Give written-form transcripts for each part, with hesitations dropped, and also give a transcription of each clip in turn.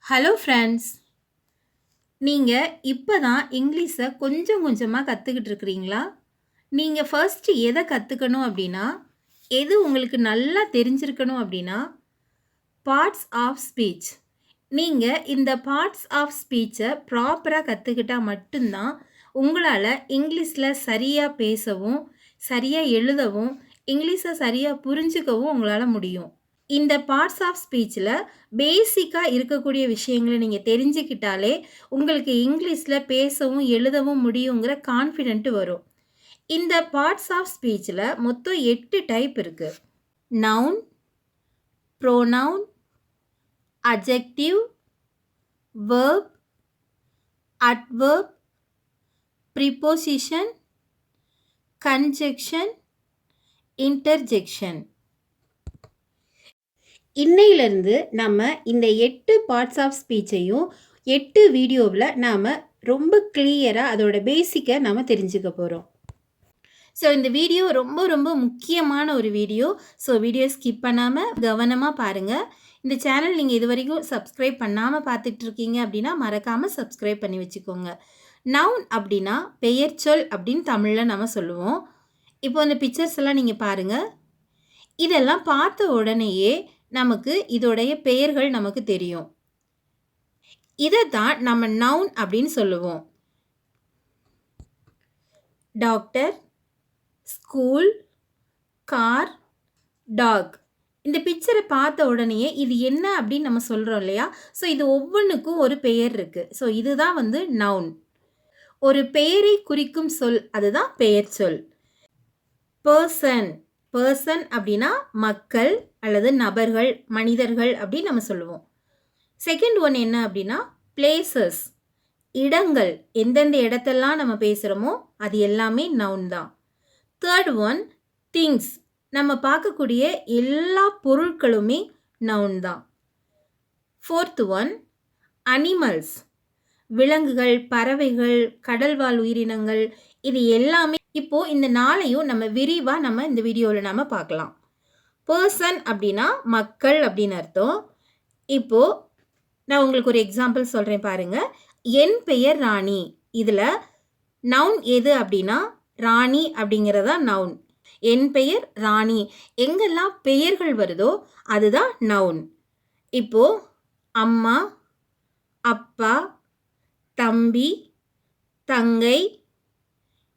Hello friends. நீங்க இப்ப தான் இங்கிலீஷ கொஞ்சம் கொஞ்சமா கத்துக்கிட்டு இருக்கிறீங்களா? நீங்க ஃபர்ஸ்ட் எத கத்துக்கணும் அப்டின்னா, எது உங்களுக்கு நல்லா தெரிஞ்சிருக்கணும் அப்டின்னா, பார்ட்ஸ் ஆஃப் ஸ்பீச். நீங்க இந்த பார்ட்ஸ் ஆஃப் ஸ்பீச்ச ப்ராப்பரா கத்துக்கிட்டா மட்டும் தான், உங்களால இங்கிலீஷ்ல சரியா பேசவும், சரியா எழுதவும், இங்கிலீஷ சரியா புரிஞ்சுக்கவும் உங்களால முடியும். இந்த பார்ட்ஸ் ஆஃப் ஸ்பீச்ல பேசிக்கா இருக்கக்கூடிய விஷயங்கள நீங்க தெரிஞ்சுக்கிட்டாலே, உங்களுக்கு இங்கிலீஷ்ல பேசவும், எழுதவும் முடியுங்கிற கான்ஃபிடென்ட் வரும். இந்த பார்ட்ஸ் ஆஃப் ஸ்பீச்ல மொத்தம் 8 டைப் இருக்கு. Noun, pronoun, adjective, verb, adverb, preposition, conjunction, interjection. இன்னையிலிருந்து நம்ம இந்த 8 பார்ட்ஸ் ஆஃப் ஸ்பீச்சையும் 8 வீடியோவில் நாம் ரொம்ப கிளியராக அதோட பேசிக்கை நாம் தெரிஞ்சுக்க போகிறோம். ஸோ இந்த வீடியோ ரொம்ப ரொம்ப முக்கியமான ஒரு வீடியோ. ஸோ வீடியோ ஸ்கிப் பண்ணாமல் கவனமாக பாருங்கள். இந்த சேனல் நீங்கள் இது வரைக்கும் சப்ஸ்கிரைப் பண்ணாமல் பார்த்துட்ருக்கீங்க அப்படின்னா மறக்காமல் சப்ஸ்கிரைப் பண்ணி வச்சுக்கோங்க. நவுன் அப்படின்னா பெயர் சொல் அப்படின்னு தமிழில் நம்ம சொல்லுவோம். இப்போ இந்த பிக்சர்ஸ் எல்லாம் நீங்கள் பாருங்கள். இதெல்லாம் பார்த்த உடனேயே நமக்கு இதோடைய பெயர்கள் நமக்கு தெரியும். இதை தான் நம்ம நவுன் அப்படின்னு சொல்லுவோம். Doctor, school, car, dog. இந்த பிக்சரை பார்த்த உடனேயே இது என்ன அப்படின்னு நம்ம சொல்கிறோம் இல்லையா? ஸோ இது ஒவ்வொன்றுக்கும் ஒரு பெயர் இருக்குது. ஸோ இதுதான் நவுன். ஒரு பெயரை குறிக்கும் சொல், அதுதான் பெயர் சொல். பர்சன், பர்சன் அப்படின்னா மக்கள் அல்லது நபர்கள், மனிதர்கள் அப்படின்னு நம்ம சொல்லுவோம். செகண்ட் ஒன் என்ன அப்படின்னா பிளேசஸ், இடங்கள். எந்தெந்த இடத்தெல்லாம் நம்ம பேசுகிறோமோ அது எல்லாமே நவுன் தான். தேர்ட் ஒன் திங்ஸ், நம்ம பார்க்கக்கூடிய எல்லா பொருட்களுமே நவுன் தான். ஃபோர்த் ஒன் அனிமல்ஸ், விலங்குகள், பறவைகள், கடல்வாழ் உயிரினங்கள், இது எல்லாமே. இப்போது இந்த நாளையும் நம்ம விரிவாக நம்ம இந்த வீடியோவில் நம்ம பார்க்கலாம். பர்சன் அப்படின்னா மக்கள் அப்படின்னு அர்த்தம். இப்போது நான் உங்களுக்கு ஒரு எக்ஸாம்பிள் சொல்கிறேன் பாருங்கள். என் பெயர் ராணி. இதில் நவுன் எது அப்படின்னா ராணி அப்படிங்கிறதா நவுன். என் பெயர் ராணி. எங்கெல்லாம் பெயர்கள் வருதோ அதுதான் நவுன். இப்போது அம்மா, அப்பா, தம்பி, தங்கை,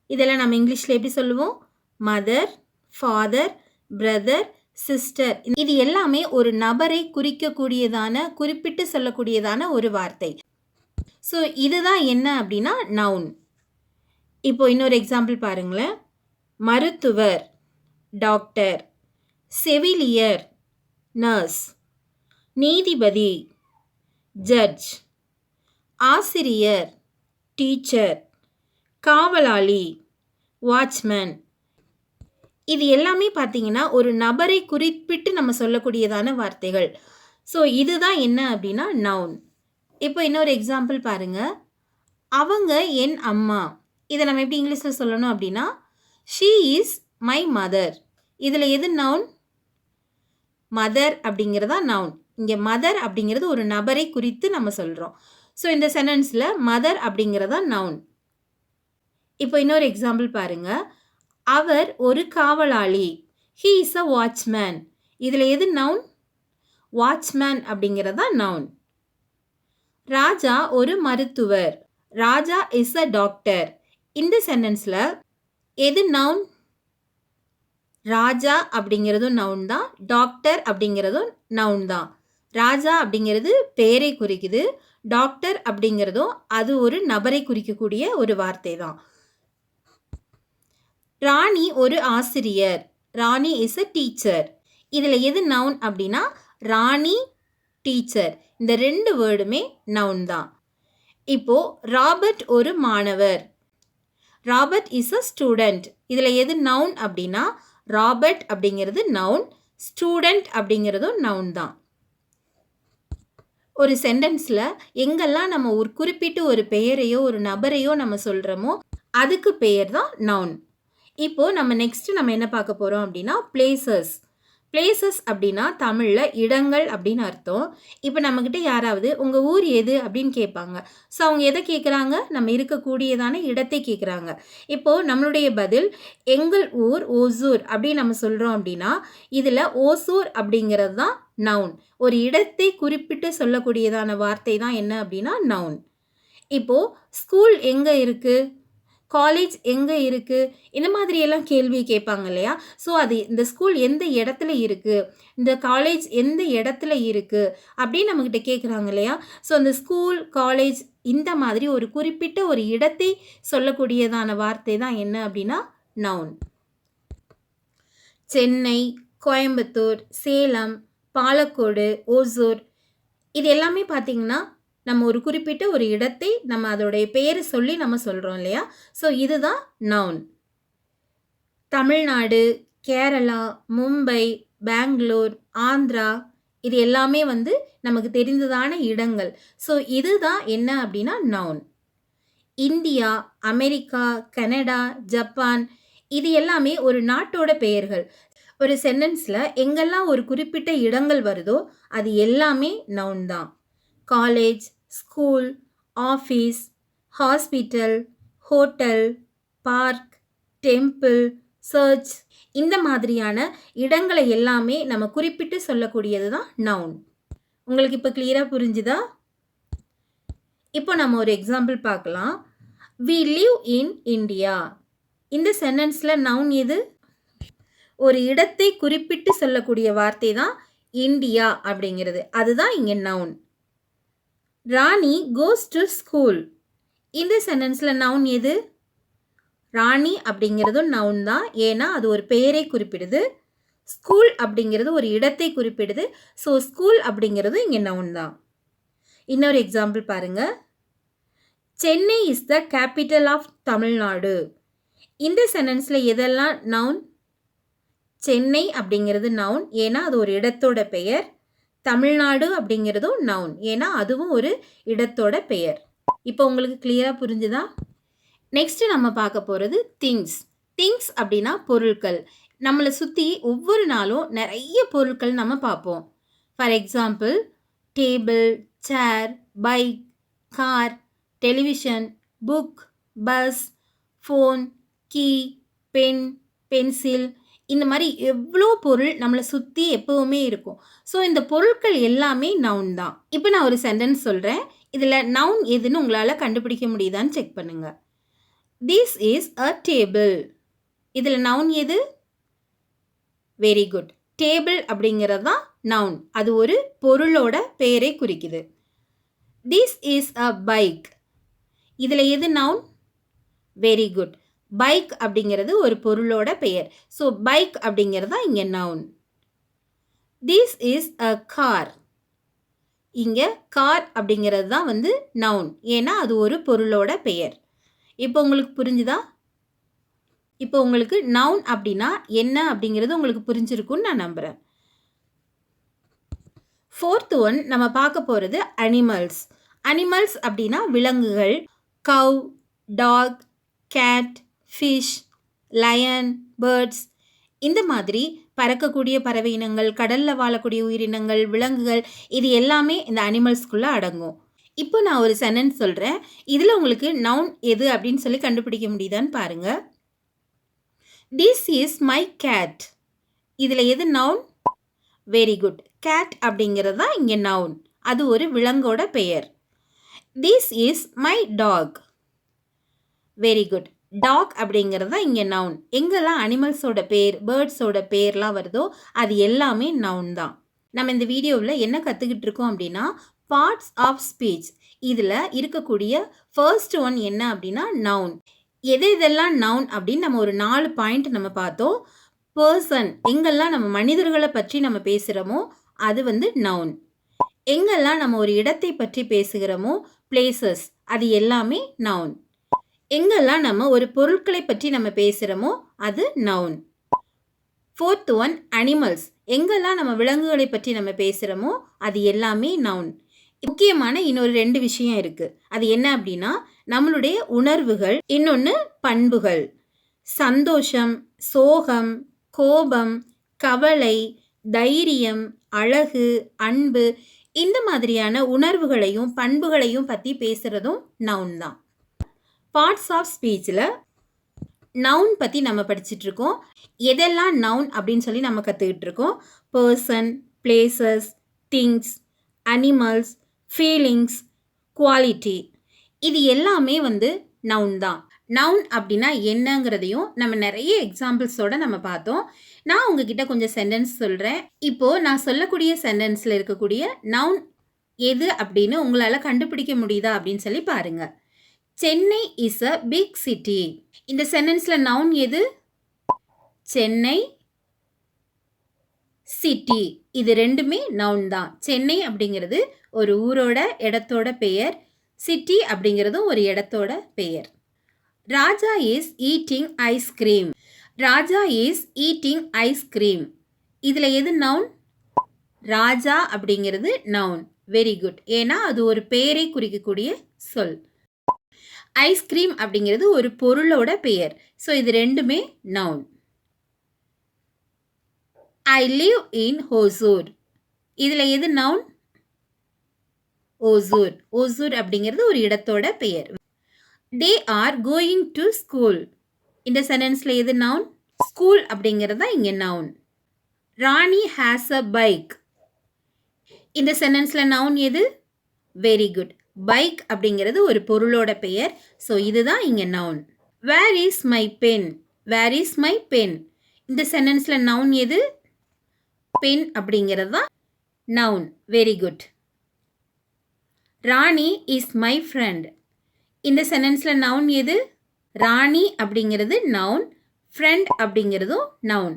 இதெல்லாம் நம்ம இங்கிலீஷில் எப்படி சொல்லுவோம்? Mother, father, brother, sister. இது எல்லாமே ஒரு நபரை குறிக்கக்கூடியதான, குறிப்பிட்டு சொல்லக்கூடியதான ஒரு வார்த்தை. ஸோ இதுதான் என்ன அப்படின்னா நவுன். இப்போ இன்னொரு எக்ஸாம்பிள் பாருங்களேன். மருத்துவர், டாக்டர், செவிலியர், நர்ஸ், நீதிபதி, ஜட்ஜ், ஆசிரியர், டீச்சர், காவலாளி, வாட்ச்மேன். இது எல்லாமே பார்த்தீங்கன்னா ஒரு நபரை குறிப்பிட்டு நம்ம சொல்லக்கூடியதான வார்த்தைகள். ஸோ இதுதான் என்ன அப்படின்னா நவுன். இப்போ இன்னொரு எக்ஸாம்பிள் பாருங்கள். அவங்க என் அம்மா. இதை நம்ம எப்படி இங்கிலீஷில் சொல்லணும் அப்படின்னா ஷீ இஸ் மை மதர். இதில் எது நவுன்? மதர் அப்படிங்கிறதா நவுன். இங்கே மதர் அப்படிங்கிறது ஒரு நபரை குறித்து நம்ம சொல்கிறோம். ஸோ இந்த சென்டென்ஸில் மதர் அப்படிங்கிறதா நவுன். இப்போ இன்னொரு எக்ஸாம்பிள் பாருங்கள். அவர் ஒரு காவலாளி. He is a watchman. இதில் எது நவுன்? வாட்ச்மேன் அப்படிங்கிறதா நவுன். ராஜா ஒரு மருத்துவர். ராஜா இஸ் அ டாக்டர். இந்த சென்டென்ஸில் எது நவுன்? ராஜா அப்படிங்கிறதும் நவுன் தான், டாக்டர் அப்படிங்கிறதும் நவுன் தான். ராஜா அப்படிங்கிறது பெயரை குறிக்குது, டாக்டர் அப்படிங்கிறதும் அது ஒரு நபரை குறிக்கக்கூடிய ஒரு வார்த்தை தான். ராணி ஒரு ஆசிரியர். ராணி இஸ் அ டீச்சர். இதில் எது நவுன் அப்படின்னா ராணி, டீச்சர். இந்த ரெண்டு வேர்டுமே நவுன் தான். இப்போது ராபர்ட் ஒரு மாணவர். Robert is a student. இதில் எது நவுன் அப்படின்னா ராபர்ட் அப்படிங்கிறது நவுன், ஸ்டூடெண்ட் அப்படிங்கிறதும் நவுன் தான். ஒரு சென்டென்ஸில் எங்கெல்லாம் நம்ம ஒரு குறிப்பிட்டு ஒரு பெயரையோ ஒரு நபரையோ நம்ம சொல்கிறோமோ அதுக்கு பெயர் தான் நவுன். இப்போது நம்ம நெக்ஸ்ட்டு நம்ம என்ன பார்க்க போகிறோம் அப்படின்னா பிளேசஸ். பிளேசஸ் அப்படின்னா தமிழில் இடங்கள் அப்படின்னு அர்த்தம். இப்போ நம்மக்கிட்ட யாராவது உங்கள் ஊர் எது அப்படின்னு கேட்பாங்க. ஸோ அவங்க எதை கேட்குறாங்க? நம்ம இருக்கக்கூடியதான இடத்தை கேட்குறாங்க. இப்போது நம்மளுடைய பதில் எங்கள் ஊர் ஓசூர் அப்படின்னு நம்ம சொல்கிறோம் அப்படின்னா இதில் ஓசூர் அப்படிங்கிறது தான் நவுன். ஒரு இடத்தை குறிப்பிட்டு சொல்லக்கூடியதான வார்த்தை தான் என்ன அப்படின்னா நவுன். இப்போது ஸ்கூல் எங்கே இருக்குது, காலேஜ் எங்கே இருக்குது, இந்த மாதிரியெல்லாம் கேள்வி கேட்பாங்க இல்லையா? ஸோ அது இந்த ஸ்கூல் எந்த இடத்துல இருக்குது, இந்த காலேஜ் எந்த இடத்துல இருக்குது அப்படின்னு நம்மக்கிட்ட கேட்குறாங்க இல்லையா? ஸோ அந்த ஸ்கூல், காலேஜ் இந்த மாதிரி ஒரு குறிப்பிட்ட ஒரு இடத்தை சொல்லக்கூடியதான வார்த்தை தான் என்ன அப்படின்னா நவுன். சென்னை, கோயம்புத்தூர், சேலம், பாலக்கோடு, ஓசூர் இது எல்லாமே பார்த்திங்கன்னா நம்ம ஒரு குறிப்பிட்ட ஒரு இடத்தை நம்ம அதோடைய பெயரை சொல்லி நம்ம சொல்கிறோம் இல்லையா? ஸோ இதுதான் நவுன். தமிழ்நாடு, கேரளா, மும்பை, பெங்களூர், ஆந்திரா இது எல்லாமே வந்து நமக்கு தெரிந்ததான இடங்கள். ஸோ இதுதான் என்ன அப்படின்னா noun. India, America, Canada, Japan இது எல்லாமே ஒரு நாட்டோட பெயர்கள். ஒரு சென்டென்ஸில் எங்கெல்லாம் ஒரு குறிப்பிட்ட இடங்கள் வருதோ அது எல்லாமே நவுன் தான். College, school, office, hospital, hotel, park, temple, church இந்த மாதிரியான இடங்களை எல்லாமே நம்ம குறிப்பிட்டு சொல்லக்கூடியது தான் நவுன். உங்களுக்கு இப்போ கிளியராக புரிஞ்சுதா? இப்போ நம்ம ஒரு எக்ஸாம்பிள் பார்க்கலாம். We live in India. இந்த சென்டென்ஸில் நவுன் எது? ஒரு இடத்தை குறிப்பிட்டு சொல்லக்கூடிய வார்த்தை தான் இந்தியா அப்படிங்கிறது. அதுதான் இங்கே noun. Rani goes to school. இந்த சென்டென்ஸில் நவுன் எது? ராணி அப்படிங்கிறதும் நவுன் தான். ஏன்னா அது ஒரு பெயரை குறிப்பிடுது. ஸ்கூல் அப்படிங்கிறது ஒரு இடத்தை குறிப்பிடுது. ஸோ ஸ்கூல் அப்படிங்கிறதும் இங்கே நவுன் தான். இன்னொரு எக்ஸாம்பிள் பாருங்கள். Chennai is the capital of Tamil Nadu. இந்த சென்டென்ஸில் எதெல்லாம் நவுன்? சென்னை அப்படிங்கிறது நவுன், ஏன்னா அது ஒரு இடத்தோட பெயர். தமிழ்நாடு அப்படிங்கிறதும் நவுன், ஏன்னா அதுவும் ஒரு இடத்தோட பெயர். இப்போ உங்களுக்கு கிளியராக புரிஞ்சுதா? நெக்ஸ்ட்டு நம்ம பார்க்க போகிறது திங்ஸ். திங்ஸ் அப்படின்னா பொருட்கள். நம்மளை சுற்றி ஒவ்வொரு நாளும் நிறைய பொருட்கள் நம்ம பார்ப்போம். For example table, chair, bike, car, television, book, bus, phone, key, pen, pencil இந்த மாதிரி எவ்வளோ பொருள் நம்மளை சுற்றி எப்போவுமே இருக்கும். ஸோ இந்த பொருட்கள் எல்லாமே நவுன் தான். இப்போ நான் ஒரு சென்டென்ஸ் சொல்கிறேன். இதில் நவுன் எதுன்னு உங்களால் கண்டுபிடிக்க முடியுதான்னு செக் பண்ணுங்கள். This is a table. இதில் நவுன் எது? Very good. டேபிள் அப்படிங்கிறது தான் நவுன். அது ஒரு பொருளோட பெயரை குறிக்குது. This is a bike. இதில் எது நவுன்? Very good. பைக் அப்படிங்கிறது ஒரு பொருளோட பெயர். ஸோ பைக் அப்படிங்கிறது தான் இங்கே noun. This is a car. இங்கே கார் அப்படிங்கிறது தான் வந்து நவுன், ஏன்னா அது ஒரு பொருளோட பெயர். இப்போ உங்களுக்கு புரிஞ்சுதா? இப்போ உங்களுக்கு நவுன் அப்படின்னா என்ன அப்படிங்கிறது உங்களுக்கு புரிஞ்சிருக்குன்னு நான் நம்புகிறேன். ஃபோர்த் ஒன் நம்ம பார்க்க போகிறது அனிமல்ஸ். அனிமல்ஸ் அப்படின்னா விலங்குகள். Cow, dog, cat, fish, lion, birds இந்த மாதிரி பறக்கக்கூடிய பறவை இனங்கள், கடலில் வாழக்கூடிய உயிரினங்கள், விலங்குகள் இது எல்லாமே இந்த அனிமல்ஸ்குள்ளே அடங்கும். இப்போ நான் ஒரு சென்டென்ஸ் சொல்கிறேன். இதில் உங்களுக்கு நவுன் எது அப்படின்னு சொல்லி கண்டுபிடிக்க முடியுதான்னு பாருங்கள். This is my cat. இதில் எது நவுன்? Very good. கேட் அப்படிங்கிறது தான் இங்கே நவுன். அது ஒரு விலங்கோட பெயர். This is my dog. Very good. Dog அப்படிங்கிறது தான் இங்கே நவுன். எங்கெல்லாம் அனிமல்ஸோட பேர், பேர்ட்ஸோட பேர்லாம் வருதோ அது எல்லாமே நவுன் தான். நம்ம இந்த வீடியோவில் என்ன கற்றுக்கிட்டு இருக்கோம் அப்படின்னா பார்ட்ஸ் ஆஃப் ஸ்பீச். இதில் இருக்கக்கூடிய ஃபர்ஸ்ட் ஒன் என்ன அப்படின்னா நவுன். எது இதெல்லாம் நவுன் அப்படின்னு நம்ம ஒரு 4 பாயிண்ட் நம்ம பார்த்தோம். பர்சன், எங்கெல்லாம் நம்ம மனிதர்களை பற்றி நம்ம பேசுகிறோமோ அது வந்து நவுன். எங்கெல்லாம் நம்ம ஒரு இடத்தை பற்றி பேசுகிறோமோ பிளேசஸ் அது எல்லாமே நவுன். எங்கெல்லாம் நம்ம ஒரு பொருட்களை பற்றி நம்ம பேசுகிறோமோ அது நவுன். Fourth one animals. எங்கெல்லாம் நம்ம விலங்குகளை பற்றி நம்ம பேசுகிறோமோ அது எல்லாமே நவுன். முக்கியமான இன்னொரு 2 விஷயம் இருக்குது. அது என்ன அப்படின்னா நம்மளுடைய உணர்வுகள், இன்னொன்று பண்புகள். சந்தோஷம், சோகம், கோபம், கவலை, தைரியம், அழகு, அன்பு இந்த மாதிரியான உணர்வுகளையும் பண்புகளையும் பற்றி பேசுகிறதும் நவுன் தான். பார்ட்ஸ் ஆஃப் ஸ்பீச்சில் நவுன் பற்றி நம்ம படிச்சுட்ருக்கோம். எதெல்லாம் நவுன் அப்படின்னு சொல்லி நம்ம கற்றுக்கிட்டு இருக்கோம். Person, places, things, animals, feelings, quality இது எல்லாமே நவுன் தான். நவுன் அப்படின்னா என்னங்கிறதையும் நம்ம நிறைய எக்ஸாம்பிள்ஸோடு நம்ம பார்த்தோம். நான் உங்ககிட்ட கொஞ்சம் சென்டென்ஸ் சொல்கிறேன். இப்போது நான் சொல்லக்கூடிய சென்டென்ஸில் இருக்கக்கூடிய நவுன் எது அப்படின்னு உங்களால் கண்டுபிடிக்க முடியுதா அப்படின்னு சொல்லி பாருங்கள். Chennai is a big city. இந்த சென்டென்ஸில் நவுன் எது? சென்னை, சிட்டி இது ரெண்டுமே நவுன் தான். சென்னை அப்படிங்கிறது ஒரு ஊரோட இடத்தோட பெயர். சிட்டி அப்படிங்கிறதும் ஒரு இடத்தோட பெயர். Raja is eating ice cream. Raja is eating ice cream இதில் எது நவுன்? ராஜா அப்படிங்கிறது நவுன். Very good. ஏன்னா அது ஒரு பெயரை குறிக்கக்கூடிய சொல். ஐஸ்கிரீம் அப்படிங்கிறது ஒரு பொருளோட பெயர். ஸோ இது ரெண்டுமே noun. I live in Hosur. இதில் எது நவுன்? ஓசூர். ஓசூர் அப்படிங்கிறது ஒரு இடத்தோட பெயர். They are going to school. இந்த சென்டென்ஸில் எது நவுன்? ஸ்கூல் அப்படிங்கிறது தான் இங்கே noun. Rani has a bike. இந்த சென்டென்ஸில் நவுன் எது? Very good. பைக் அப்படிங்கிறது ஒரு பொருளோட பெயர். ஸோ இதுதான் இங்கே noun. Where is my pen. Where is my pen. இந்த சென்டென்ஸில் நவுன் எது? பென் அப்படிங்கிறது தான் noun. Very good. Rani is my friend. இந்த சென்டென்ஸில் நவுன் எது? ராணி அப்படிங்கிறது நவுன். ஃப்ரெண்ட் அப்படிங்கிறதும் நவுன்.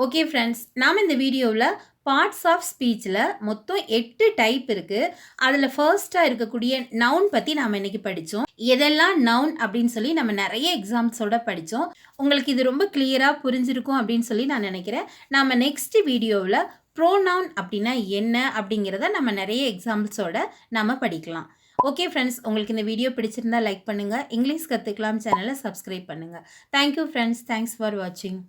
ஓகே ஃப்ரெண்ட்ஸ், நாம் இந்த வீடியோவில் பார்ட்ஸ் ஆஃப் ஸ்பீச்சில் மொத்தம் 8 டைப் இருக்குது. அதில் ஃபர்ஸ்ட்டாக இருக்கக்கூடிய நவுன் பற்றி நாம் இன்றைக்கி படித்தோம். எதெல்லாம் நவுன் அப்படின்னு சொல்லி நம்ம நிறைய எக்ஸாம்ஸோட படித்தோம். உங்களுக்கு இது ரொம்ப கிளியராக புரிஞ்சிருக்கும் அப்படின்னு சொல்லி நான் நினைக்கிறேன். நாம் நெக்ஸ்ட் வீடியோவில் ப்ரோனவுன் அப்படின்னா என்ன அப்படிங்கிறத நம்ம நிறைய எக்ஸாம்பிள்ஸோட நம்ம படிக்கலாம். ஓகே ஃப்ரெண்ட்ஸ், உங்களுக்கு இந்த வீடியோ பிடிச்சிருந்தா லைக் பண்ணுங்கள். இங்கிலீஷ் கற்றுக்கலாம் சேனலை சப்ஸ்கிரைப் பண்ணுங்கள். Thank you friends. தேங்க்ஸ் ஃபார் வாட்சிங்.